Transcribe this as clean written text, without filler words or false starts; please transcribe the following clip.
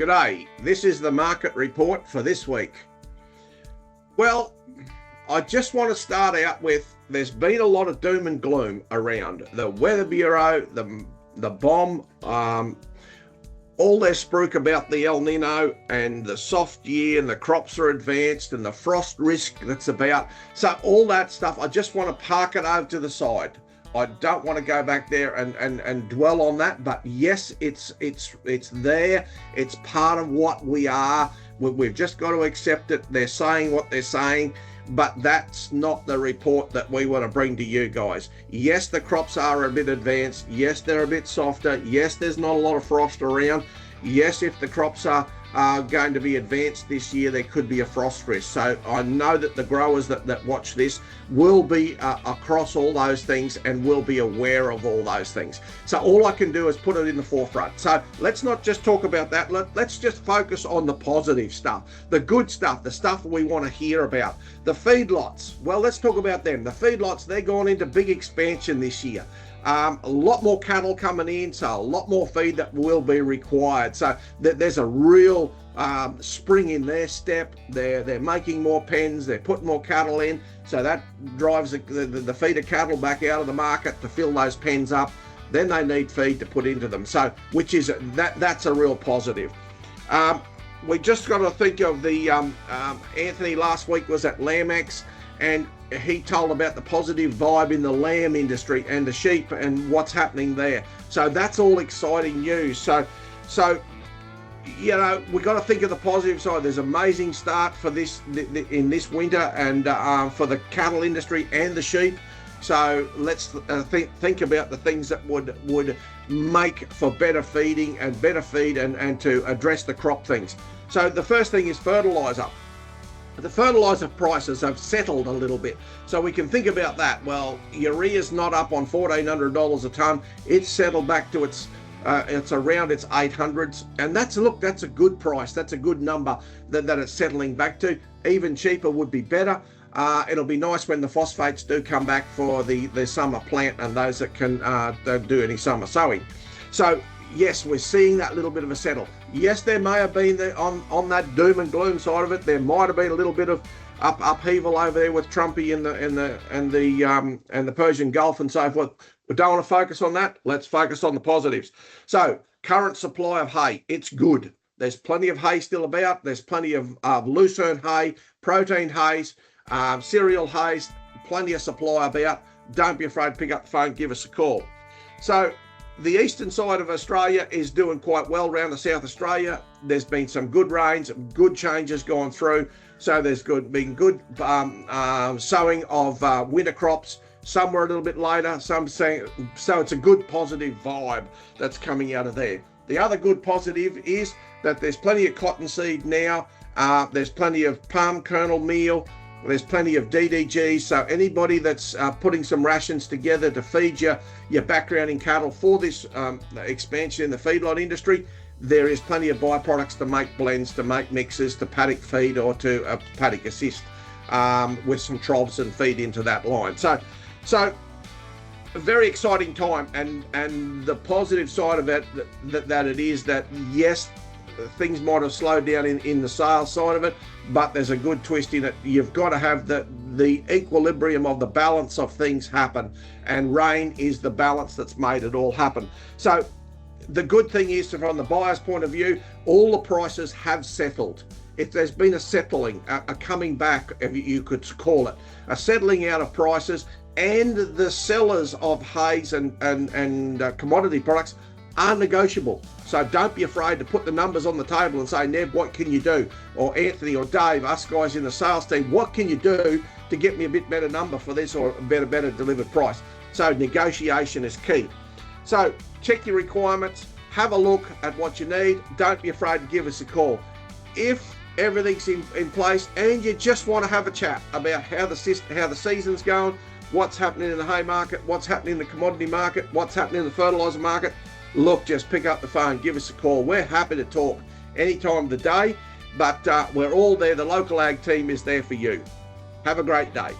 G'day, this is the market report for this week. Well, I just want to start out with, there's been a lot of doom and gloom around. The Weather Bureau, the bomb, all their spruik about the El Nino and the soft year and the crops are advanced and the frost risk that's about. So all that stuff, I just want to park it over to the side. I don't want to go back there and dwell on that, but yes, it's there. It's part of what we are. We've just got to accept it. They're saying what they're saying, but that's not the report that we want to bring to you guys. Yes, the crops are a bit advanced. Yes, they're a bit softer. Yes, there's not a lot of frost around. Yes, if the crops are going to be advanced this year, there could be a frost risk. So I know that the growers that watch this will be across all those things and will be aware of all those things. So all I can do is put it in the forefront. So let's not just talk about that. Let's just focus on the positive stuff, the good stuff, the stuff we want to hear about. The feedlots, well, let's talk about them. The feedlots, they're going into big expansion this year. A lot more cattle coming in, so a lot more feed that will be required. So there's a real spring in their step. They're making more pens, they're putting more cattle in, so that drives the feeder cattle back out of the market to fill those pens up. Then they need feed to put into them, so which is that's a real positive. We just got to think of the Anthony last week was at Lambex, and he told about the positive vibe in the lamb industry and the sheep and what's happening there. So that's all exciting news. So you know, we've got to think of the positive side. There's an amazing start for this in this winter, and for the cattle industry and the sheep. So let's think about the things that would make for better feeding and better feed and to address the crop things. So the first thing is fertiliser. The fertiliser prices have settled a little bit, so we can think about that. Well, urea's not up on $1,400 a tonne. It's settled back to it's around its 800s, and that's a good price. That's a good number that it's settling back to. Even cheaper would be better. It'll be nice when the phosphates do come back for the summer plant and those that can don't do any summer sowing. So yes, we're seeing that little bit of a settle. Yes, there may have been on that doom and gloom side of it. There might have been a little bit of upheaval over there with Trumpy and the Persian Gulf and so forth. We don't want to focus on that. Let's focus on the positives. So current supply of hay, it's good. There's plenty of hay still about. There's plenty of lucerne hay, protein hays, cereal hays, plenty of supply about. Don't be afraid to pick up the phone, give us a call. So the eastern side of Australia is doing quite well. Around the South Australia, there's been some good rains, good changes going through. So there's been good sowing of winter crops. Some were a little bit later, some saying, so it's a good positive vibe that's coming out of there. The other good positive is that there's plenty of cottonseed now. There's plenty of palm kernel meal. There's plenty of DDGs, so anybody that's putting some rations together to feed your background in cattle for this expansion in the feedlot industry, there is plenty of byproducts to make blends, to make mixes, to paddock feed or to paddock assist with some troughs and feed into that line. So a very exciting time, and the positive side of it that it is that yes, things might have slowed down in the sales side of it, but there's a good twist in it. You've got to have the equilibrium of the balance of things happen, and rain is the balance that's made it all happen. So the good thing is, from the buyer's point of view, all the prices have settled. If there's been a settling, a coming back, if you could call it, a settling out of prices, and the sellers of hays and commodity products are negotiable. So don't be afraid to put the numbers on the table and say, Neb, what can you do? Or Anthony or Dave, us guys in the sales team, what can you do to get me a bit better number for this or a better delivered price? So negotiation is key. So check your requirements, have a look at what you need. Don't be afraid to give us a call. If everything's in place and you just want to have a chat about how the season's going, what's happening in the hay market, what's happening in the commodity market, what's happening in the fertiliser market, look, just pick up the phone, give us a call. We're happy to talk any time of the day, but we're all there. The local ag team is there for you. Have a great day.